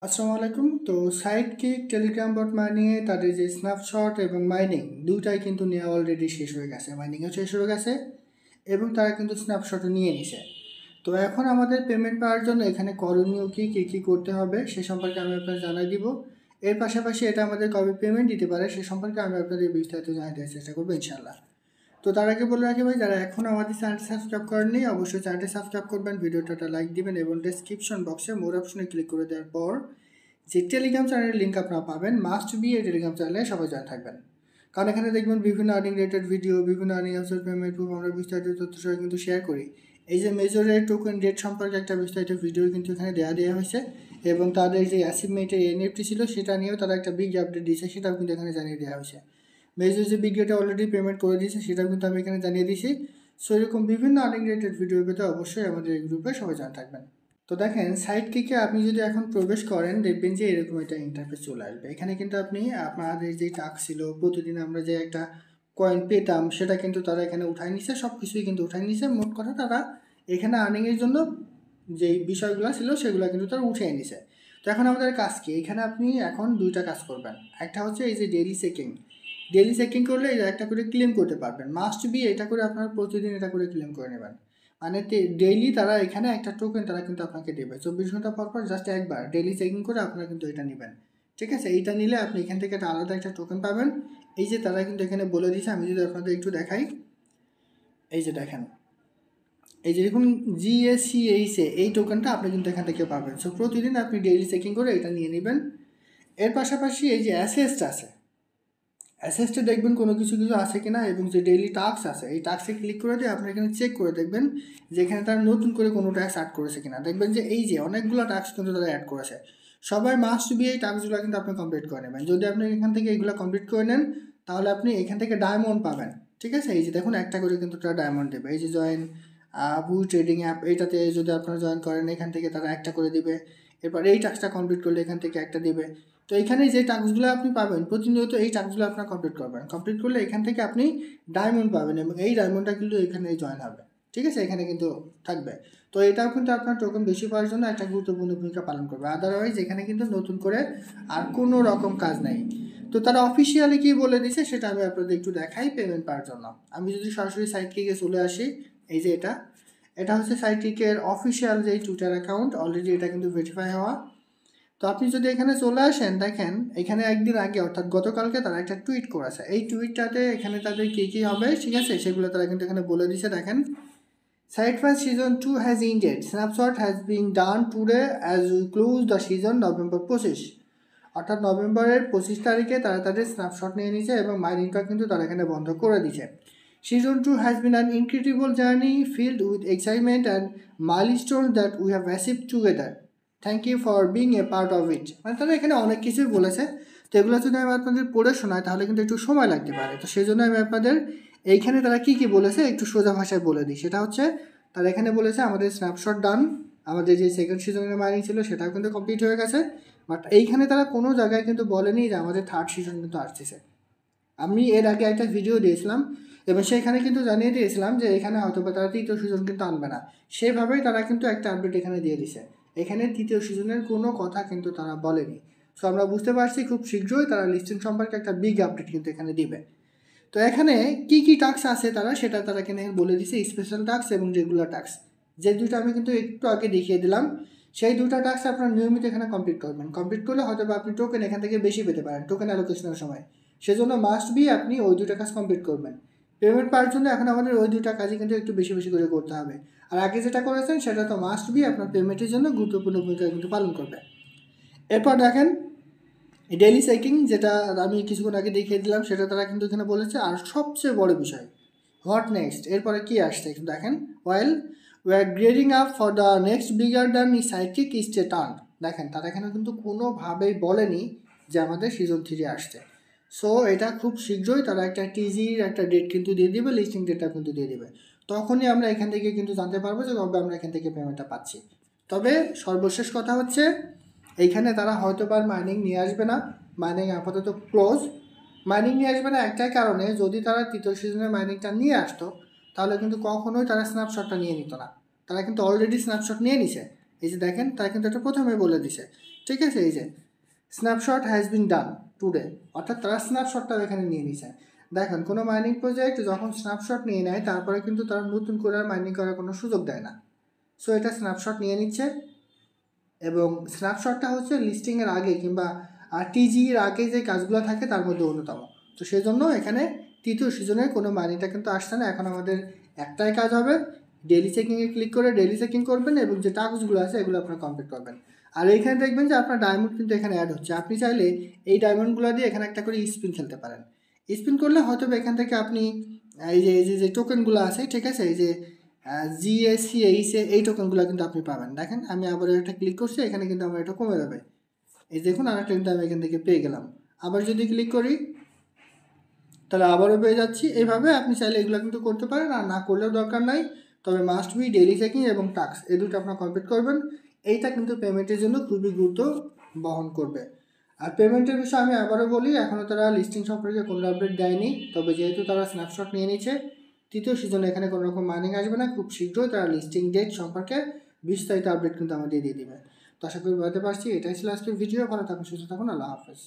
আসসালামু আলাইকুম। তো সাইডকিক টেলিগ্রাম বট মাইনিংয়ে তাদের যে স্ন্যাপশট এবং মাইনিং দুটাই কিন্তু নেওয়া অলরেডি শেষ হয়ে গেছে, মাইনিংও শেষ হয়ে গেছে এবং তারা কিন্তু স্ন্যাপশটও নিয়ে নিছে। তো এখন আমাদের পেমেন্ট পাওয়ার জন্য এখানে করণীয় কী কী কী করতে হবে সে সম্পর্কে আমি আপনাদের জানাই দিব। এর পাশাপাশি এটা আমাদের কবে পেমেন্ট দিতে পারে সে সম্পর্কে আমি আপনাদের বিস্তারিত জানাই দেওয়ার চেষ্টা করবো ইনশাল্লাহ। তো তার আগে বলে রাখি ভাই, যারা এখনও আমাদের চ্যানেলটি সাবস্ক্রাইব করেননি অবশ্যই চ্যানেলটি সাবস্ক্রাইব করবেন, ভিডিওটা লাইক দিবেন এবং ডেসক্রিপশন বক্সে মোর অপশনে ক্লিক করে দেওয়ার পর যে টেলিগ্রাম চ্যানেলের লিঙ্ক আপনারা পাবেন, মাস্ট বি এই টেলিগ্রাম চ্যানেলে সবাই জয়েন থাকবেন। কারণ এখানে দেখবেন বিভিন্ন আর্নিং রিলেটেড ভিডিও, বিভিন্ন আর্নিং অ্যাপসের পেমেন্ট প্রুফ আমরা বিস্তারিত তথ্য সহ কিন্তু শেয়ার করি। এই যে মেজর রেট টোকেন রেট সম্পর্কে একটা বিস্তারিত ভিডিও কিন্তু এখানে দেওয়া হয়েছে এবং তাদের যে অ্যাচিভমেন্টের এনএফটি ছিল সেটা নিয়েও তারা একটা বিগ আপডেট দিয়েছে, সেটাও কিন্তু এখানে জানিয়ে দেওয়া হয়েছে। মেজর যে বিগ রেটে অলরেডি পেমেন্ট করে দিয়েছে সেটাও কিন্তু আমি এখানে জানিয়ে দিয়েছি। সো এরকম বিভিন্ন আর্নিং রিলেটেড ভিডিও পেতে অবশ্যই আমাদের এই গ্রুপে সবাই জয়েন থাকবেন। তো দেখেন সাইডকিকে আপনি যদি এখন প্রবেশ করেন দেখবেন যে এরকম একটা ইন্টারফেস চলে আসবে। এখানে কিন্তু আপনি আপনাদের যে টাস্ক ছিল, প্রতিদিন আমরা যে একটা কয়েন পেতাম সেটা কিন্তু তারা এখানে উঠাই নিছে, সব কিছুই কিন্তু উঠাই নিছে। মোট কথা তারা এখানে আর্নিংয়ের জন্য যেই বিষয়গুলো ছিল সেগুলো কিন্তু তারা উঠিয়ে নিছে। তো এখন আমাদের কাজ কি, এখানে আপনি এখন দুইটা কাজ করবেন। একটা হচ্ছে এই যে ডেইলি চেকিং করলে একটা করে ক্লেম করতে পারবেন, মাস্ট বি এটা করে আপনারা প্রতিদিন এটা করে ক্লেম করে নেবেন। মানে ডেইলি তারা এখানে একটা টোকেন তারা কিন্তু আপনাকে দেবে 24 ঘন্টা পর পর, জাস্ট একবার ডেইলি চেকিং করে আপনারা কিন্তু এটা নেবেন। ঠিক আছে, এইটা নিলে আপনি এখান থেকে একটা আলাদা একটা টোকেন পাবেন। এই যে তারা কিন্তু এখানে বলে দিয়েছে, আমি যদি আপনাদের একটু দেখাই, এই যে দেখেন, এই যে দেখুন GSCHA এই টোকেনটা আপনি কিন্তু এখান থেকে পাবেন। সো প্রতিদিন আপনি ডেইলি চেকিং করে এটা নিয়ে নেবেন। এর পাশাপাশি এই যে অ্যাসেসটা দেখবেন কোনো কিছু আছে কিনা, এবং যে ডেইলি টাস্ক আছে এই টাস্কে ক্লিক করে দিয়ে আপনি এখানে চেক করে দেখবেন যে এখানে তারা নতুন করে কোনো টাস্ক অ্যাড করেছে কিনা। দেখবেন যে এই যে অনেকগুলো টাস্ক কিন্তু তারা অ্যাড করেছে, সবাই মাস্ট বি এই টাস্কগুলো কিন্তু আপনি কমপ্লিট করে নেবেন। যদি আপনি এখান থেকে এইগুলো কমপ্লিট করে নেন তাহলে আপনি এখান থেকে ডায়মন্ড পাবেন। ঠিক আছে, এই যে দেখুন একটা করে কিন্তু তারা ডায়মন্ড দেবে। এই যে জয়েন বু ট্রেডিং অ্যাপ, এইটাতে যদি আপনারা জয়েন করেন এখান থেকে তারা একটা করে দিবে। এরপর এই টাস্কটা কমপ্লিট করলে এখান থেকে একটা দিবে। তো এখানে যে টাস্কগুলো আপনি পাবেন প্রতিনিয়ত এই টাস্কগুলো আপনার কমপ্লিট করবেন, কমপ্লিট করলে এখান থেকে আপনি ডায়মন্ড পাবেন এবং এই ডায়মন্ডটা কিন্তু এখানে জয়েন হবে। ঠিক আছে, এখানে কিন্তু থাকবে। তো এটাও কিন্তু আপনার টোকেন বেশি পাওয়ার জন্য একটা গুরুত্বপূর্ণ ভূমিকা পালন করবে। আদারওয়াইজ এখানে কিন্তু নতুন করে আর কোনো রকম কাজ নেই। তো তারা অফিসিয়ালি কি বলে দিছে সেটা আমি আপনাদের একটু দেখাই পেমেন্ট পাওয়ার জন্য। আমি যদি সরাসরি সাইটকিকে চলে আসি, এই যে এটা হচ্ছে সাইটকিকের অফিসিয়াল যে টুইটার অ্যাকাউন্ট, অলরেডি এটা কিন্তু ভেরিফাই হওয়া। তো আপনি যদি এখানে চলে আসেন দেখেন এখানে একদিন আগে অর্থাৎ গতকালকে তারা একটা টুইট করেছে। এই টুইটটাতে এখানে তাদের কী হবে ঠিক আছে সেগুলো তারা কিন্তু এখানে বলে দিছে। দেখেন, সাইটফাস season 2 has indeed, snapshot has been done today as we close the season November 25। অর্থাৎ নভেম্বরের 25 তারিখে তারা তাদের স্ন্যাপশট নিয়ে নিয়েছে এবং মাইনিংটা কিন্তু তারা এখানে বন্ধ করে দিয়েছে। Season 2 has been an incredible journey filled with excitement and milestone that we have achieved together, thank you for being a part of it. মানে তারা এখানে অনেক কিছুই বলেছে। তো এগুলো যদি আমি আপনাদের পড়ে শোনাই তাহলে কিন্তু একটু সময় লাগতে পারে। তো সেই জন্য আমি আপনাদের এইখানে তারা কী কী বলেছে একটু সোজা ভাষায় বলে দিই। সেটা হচ্ছে তারা এখানে বলেছে আমাদের স্ন্যাপশট ডান, আমাদের যে সেকেন্ড সিজনের মাইনিং ছিল সেটাও কিন্তু কমপ্লিট হয়ে গেছে। বাট এইখানে তারা কোনো জায়গায় কিন্তু বলেনি যে আমাদের থার্ড সিজন কিন্তু আসতেছে। আমি এর আগে একটা ভিডিও দিয়েছিলাম এবং সেখানে কিন্তু জানিয়ে দিয়েছিলাম যে এখানে হয়তো বা তারা তৃতীয় সিজন কিন্তু আনবে না। সেভাবেই তারা কিন্তু একটা আপডেট এখানে দিয়ে দিছে। এখানে তৃতীয় সিজনের কোনো কথা কিন্তু তারা বলেনি। সো আমরা বুঝতে পারছি খুব শীঘ্রই তারা লিস্টিং সম্পর্কে একটা বিগ আপডেট কিন্তু এখানে দিবে। তো এখানে কি টাস্ক আছে তারা এখানে বলে দিছে, স্পেশাল টাস্ক এবং রেগুলার টাস্ক। যে দুটো আমি কিন্তু একটু আগে দেখিয়ে দিলাম সেই দুটো টাস্ক আপনারা নিয়মিত এখানে কমপ্লিট করবেন। কমপ্লিট করলে হয়তো বা আপনি টোকেন এখান থেকে বেশি পেতে পারেন টোকেন অ্যালোকেশনের সময়। সেজন্য মাস্ট বি আপনি ওই দুটো কাজ কমপ্লিট করবেন। পেমেন্ট পাওয়ার জন্য এখন আমাদের ওই দুটা কাজই কিন্তু একটু বেশি বেশি করে করতে হবে। আর আগে যেটা করেছেন সেটা তো মাস্ট বি আপনার পেমেন্টের জন্য গুরুত্বপূর্ণ ভূমিকা কিন্তু পালন করবে। এরপর দেখেন ডেইলি চেকিং, যেটা আমি কিছুক্ষণ আগে দেখিয়ে দিলাম সেটা তারা কিন্তু এখানে বলেছে। আর সবচেয়ে বড় বিষয় হোয়াট নেক্সট, এরপরে কি আসছে একটু দেখেন। Well we are grading up for the next bigger than sidekick is a turn. দেখেন তারা এখানে কিন্তু কোনোভাবেই বলেনি যে আমাদের সিজন 3 আসছে। সো এটা খুব শীঘ্রই তারা একটা টিজির একটা ডেট কিন্তু দিয়ে দিবে, লিস্টিং ডেটটা কিন্তু দিয়ে দিবে। তখনই আমরা এখান থেকে কিন্তু জানতে পারবো যে কবে আমরা এখান থেকে পেমেন্টটা পাচ্ছি। তবে সর্বশেষ কথা হচ্ছে এইখানে তারা হয়তো বা মাইনিং নিয়ে আসবে না, মাইনিং আপাতত ক্লোজ। মাইনিং নিয়ে আসবে না একটাই কারণে, যদি তারা তৃতীয় সিজনের মাইনিংটা নিয়ে আসতো তাহলে কিন্তু কখনোই তারা স্ন্যাপশটটা নিয়ে নিত না। তারা কিন্তু অলরেডি স্ন্যাপশট নিয়ে নিছে। এই যে দেখেন তারা কিন্তু এটা প্রথমে বলে দিছে, ঠিক আছে, এই যে snapshot has been done today, অর্থাৎ তারা স্ন্যাপশটটাও এখানে নিয়ে নিছে। দেখেন কোনো মাইনিং প্রজেক্ট যখন স্ন্যাপশট নিয়ে নেয় তারপরে কিন্তু তারা নতুন করে আর মাইনিং করার কোনো সুযোগ দেয় না। সো এটা স্ন্যাপশট নিয়ে নিচ্ছে, এবং স্ন্যাপশটটা হচ্ছে লিস্টিংয়ের আগে কিংবা টিজির আগে যে কাজগুলো থাকে তার মধ্যে অন্যতম। তো সেই জন্য এখানে তৃতীয় সিজনের কোনো মানিটা কিন্তু আসছে না। এখন আমাদের একটাই কাজ হবে, ডেইলি চেকিংয়ে ক্লিক করে ডেইলি চেকিং করবেন এবং যে টাস্কগুলো আছে এগুলো আপনারা কমপ্লিট করবেন। আর এইখানে দেখবেন যে আপনার ডায়মন্ড কিন্তু এখানে অ্যাড হচ্ছে। আপনি চাইলে এই ডায়মন্ডগুলো দিয়ে এখানে একটা করে স্পিন খেলতে পারেন। স্পিন করলে হয়তো এখান থেকে আপনি এই যে টোকেনগুলো আছে, ঠিক আছে, এই যে GSCH এই টোকেনগুলো কিন্তু আপনি পাবেন। দেখেন আমি আবার একটা ক্লিক করছি, এখানে কিন্তু আমার এটা কমে যাবে। এই দেখুন আরেকটা কিন্তু আমি এখান থেকে পেয়ে গেলাম। আবার যদি ক্লিক করি তাহলে আবারও পেয়ে যাচ্ছি। এইভাবে আপনি চাইলে এগুলো কিন্তু করতে পারেন, আর না করলেও দরকার নাই। তবে মাস্ট বি ডেইলি চেকিং এবং টাস্ক এই দুটো আপনার কমপ্লিট করবেন। এইটা কিন্তু পেমেন্টের জন্য খুবই গুরুত্ব বহন করবে। আর পেমেন্টের বিষয়ে আমি আবারও বলি, এখনও তারা লিস্টিং সম্পর্কে কোনো আপডেট দেয়নি। তবে যেহেতু তারা স্ন্যাপশট নিয়ে নিচ্ছে, তৃতীয় সিজনে এখানে কোনো রকম মাইনিং আসবে না। খুব শীঘ্রই তারা লিস্টিং ডেট সম্পর্কে বিস্তারিত আপডেট কিন্তু আমাদের দিয়ে দেবে। তো আশা করি বলতে পারছি। এটাই ছিল আজকের ভিডিও। ভালো থাকুন, সুস্থ থাকুন, আল্লাহ হাফেজ।